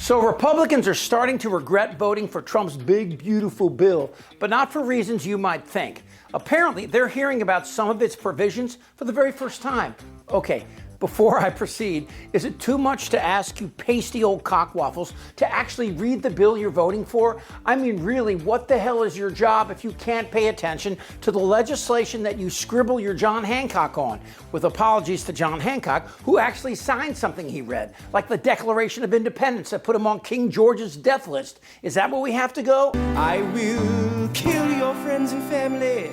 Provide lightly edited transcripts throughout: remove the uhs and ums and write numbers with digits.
So Republicans are starting to regret voting for Trump's big, beautiful bill, but not for reasons you might think. Apparently, they're hearing about some of its provisions for the very first time. Okay, before I proceed, is it too much to ask you pasty old cockwaffles to actually read the bill you're voting for? I mean, really, what the hell is your job if you can't pay attention to the legislation that you scribble your John Hancock on? With apologies to John Hancock, who actually signed something he read, like the Declaration of Independence that put him on King George's death list. Is that where we have to go? I will kill your friends and family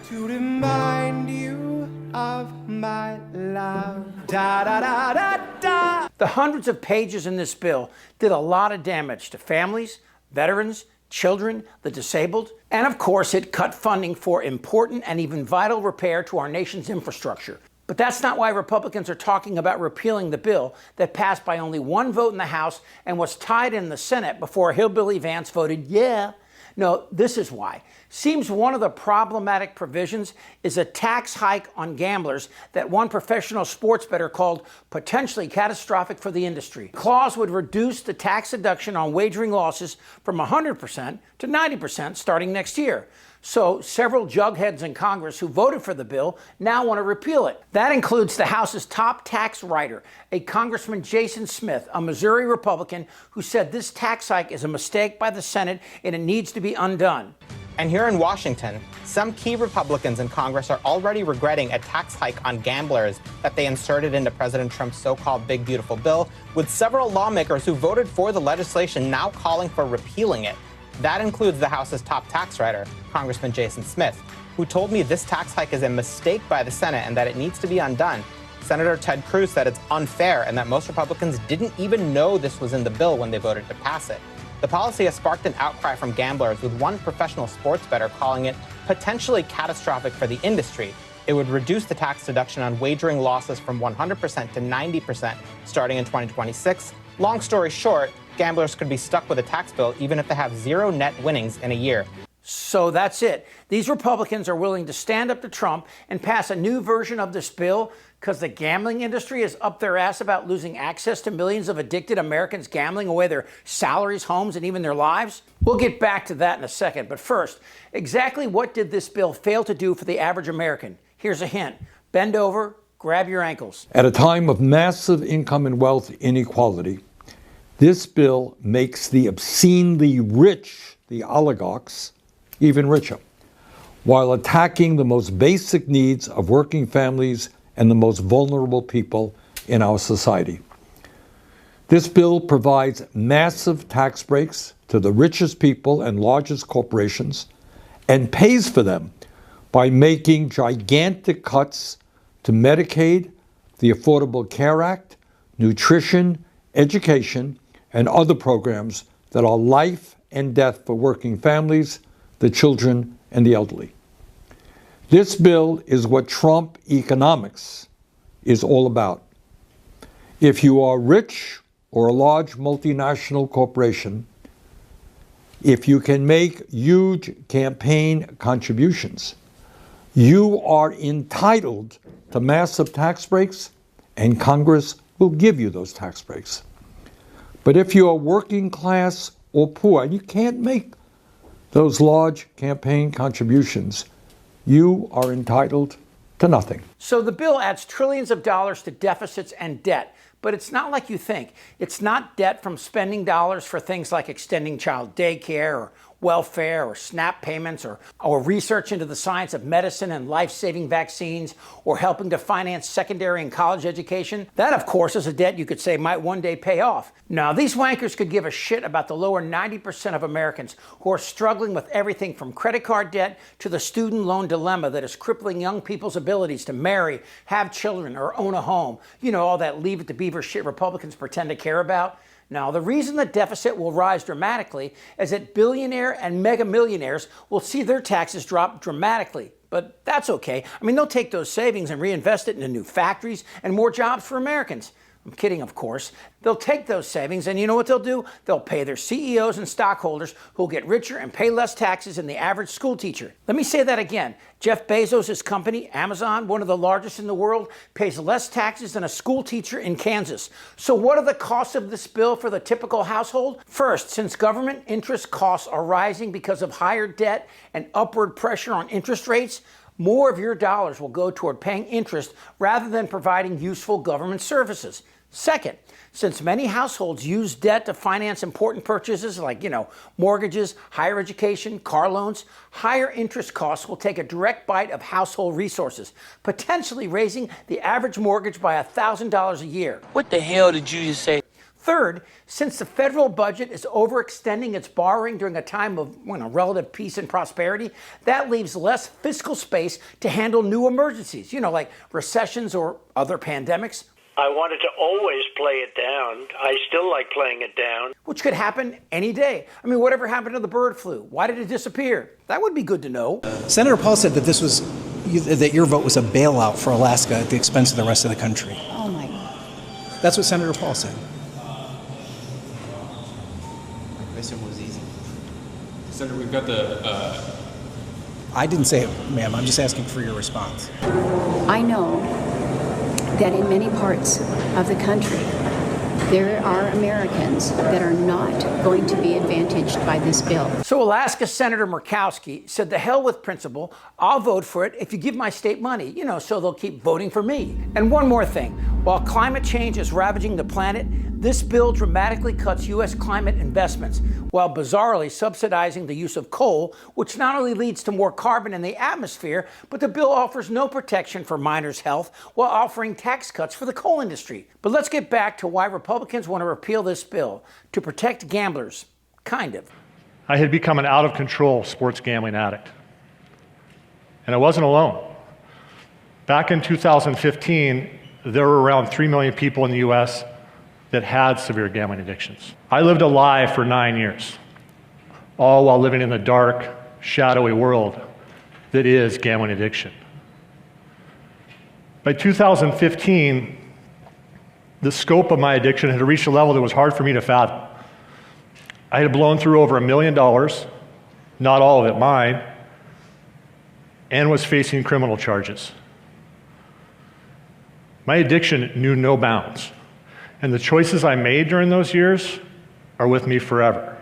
to remind you of my love. Da da da da da. The hundreds of pages in this bill did a lot of damage to families, veterans, children, the disabled, and of course it cut funding for important and even vital repair to our nation's infrastructure. But that's not why Republicans are talking about repealing the bill that passed by only one vote in the House and was tied in the Senate before Hillbilly Vance voted yeah. No, this is why. Seems one of the problematic provisions is a tax hike on gamblers that one professional sports bettor called potentially catastrophic for the industry. The clause would reduce the tax deduction on wagering losses from 100% to 90% starting next year. So several jugheads in Congress who voted for the bill now want to repeal it. That includes the House's top tax writer, a Congressman Jason Smith, a Missouri Republican, who said this tax hike is a mistake by the Senate and it needs to be undone. And here in Washington, some key Republicans in Congress are already regretting a tax hike on gamblers that they inserted into President Trump's so-called Big Beautiful Bill, with several lawmakers who voted for the legislation now calling for repealing it. That includes the House's top tax writer, Congressman Jason Smith, who told me this tax hike is a mistake by the Senate and that it needs to be undone. Senator Ted Cruz said it's unfair and that most Republicans didn't even know this was in the bill when they voted to pass it. The policy has sparked an outcry from gamblers, with one professional sports bettor calling it potentially catastrophic for the industry. It would reduce the tax deduction on wagering losses from 100% to 90% starting in 2026. Long story short, gamblers could be stuck with a tax bill even if they have zero net winnings in a year. So that's it. These Republicans are willing to stand up to Trump and pass a new version of this bill because the gambling industry is up their ass about losing access to millions of addicted Americans gambling away their salaries, homes, and even their lives? We'll get back to that in a second. But first, exactly what did this bill fail to do for the average American? Here's a hint. Bend over, grab your ankles. At a time of massive income and wealth inequality, this bill makes the obscenely rich, the oligarchs, even richer, while attacking the most basic needs of working families and the most vulnerable people in our society. This bill provides massive tax breaks to the richest people and largest corporations and pays for them by making gigantic cuts to Medicaid, the Affordable Care Act, nutrition, education, and other programs that are life and death for working families, the children, and the elderly. This bill is what Trump economics is all about. If you are rich or a large multinational corporation, if you can make huge campaign contributions, you are entitled to massive tax breaks, and Congress will give you those tax breaks. But if you are working class or poor, and you can't make those large campaign contributions, you are entitled to nothing. So the bill adds trillions of dollars to deficits and debt, but it's not like you think. It's not debt from spending dollars for things like extending child daycare or welfare or SNAP payments or research into the science of medicine and life-saving vaccines or helping to finance secondary and college education. That, of course, is a debt you could say might one day pay off. Now, these wankers could give a shit about the lower 90% of Americans who are struggling with everything from credit card debt to the student loan dilemma that is crippling young people's abilities to marry, have children, or own a home. You know, all that Leave It to Beaver shit Republicans pretend to care about. Now, the reason the deficit will rise dramatically is that billionaire and mega millionaires will see their taxes drop dramatically. But that's okay. I mean, they'll take those savings and reinvest it into new factories and more jobs for Americans. I'm kidding, of course. They'll take those savings, and you know what they'll do? They'll pay their CEOs and stockholders who'll get richer and pay less taxes than the average school teacher. Let me say that again. Jeff Bezos' company, Amazon, one of the largest in the world, pays less taxes than a school teacher in Kansas. So what are the costs of this bill for the typical household? First, since government interest costs are rising because of higher debt and upward pressure on interest rates, more of your dollars will go toward paying interest rather than providing useful government services. Second, since many households use debt to finance important purchases like, mortgages, higher education, car loans, higher interest costs will take a direct bite of household resources, potentially raising the average mortgage by $1,000 a year. What the hell did you just say? Third, since the federal budget is overextending its borrowing during a time of relative peace and prosperity, that leaves less fiscal space to handle new emergencies, like recessions or other pandemics. I wanted to always play it down. I still like playing it down. Which could happen any day. Whatever happened to the bird flu? Why did it disappear? That would be good to know. Senator Paul said that that your vote was a bailout for Alaska at the expense of the rest of the country. Oh my God. That's what Senator Paul said. Question was easy. Senator, we've got the... I didn't say it, ma'am. I'm just asking for your response. I know that in many parts of the country, there are Americans that are not going to be advantaged by this bill. So Alaska Senator Murkowski said, "The hell with principle. I'll vote for it if you give my state money, so they'll keep voting for me." And one more thing. While climate change is ravaging the planet, this bill dramatically cuts U.S. climate investments, while bizarrely subsidizing the use of coal, which not only leads to more carbon in the atmosphere, but the bill offers no protection for miners' health while offering tax cuts for the coal industry. But let's get back to why Republicans want to repeal this bill: to protect gamblers. Kind of. I had become an out-of-control sports gambling addict. And I wasn't alone. Back in 2015, there were around 3 million people in the U.S. that had severe gambling addictions. I lived a lie for 9 years, all while living in the dark, shadowy world that is gambling addiction. By 2015, the scope of my addiction had reached a level that was hard for me to fathom. I had blown through over $1 million, not all of it mine, and was facing criminal charges. My addiction knew no bounds, and the choices I made during those years are with me forever.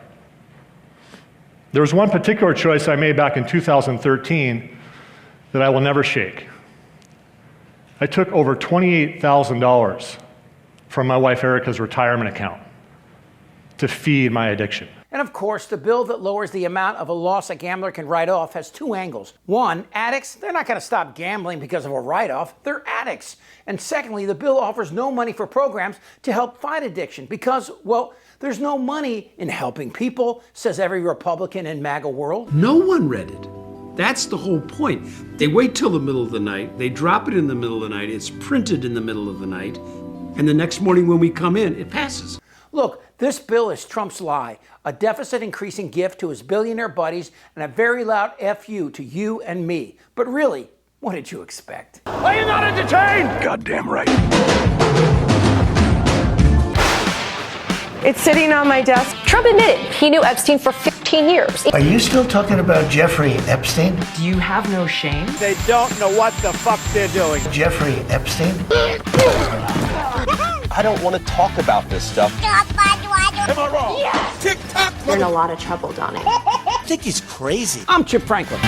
There was one particular choice I made back in 2013 that I will never shake. I took over $28,000 from my wife Erica's retirement account to feed my addiction. And of course, the bill that lowers the amount of a loss a gambler can write off has two angles. One, addicts, they're not going to stop gambling because of a write-off. They're addicts. And secondly, the bill offers no money for programs to help fight addiction because, well, there's no money in helping people, says every Republican in MAGA world. No one read it. That's the whole point. They wait till the middle of the night, they drop it in the middle of the night, it's printed in the middle of the night, and the next morning when we come in, it passes. Look, this bill is Trump's lie, a deficit-increasing gift to his billionaire buddies, and a very loud F-you to you and me. But really, what did you expect? Are you not entertained? Goddamn right. It's sitting on my desk. Trump admitted he knew Epstein for 15 years. Are you still talking about Jeffrey Epstein? Do you have no shame? They don't know what the fuck they're doing. Jeffrey Epstein? I don't want to talk about this stuff. Am I wrong? Yes! Tick-tock! You're in a lot of trouble, Donnie. I think he's crazy. I'm Chip Franklin.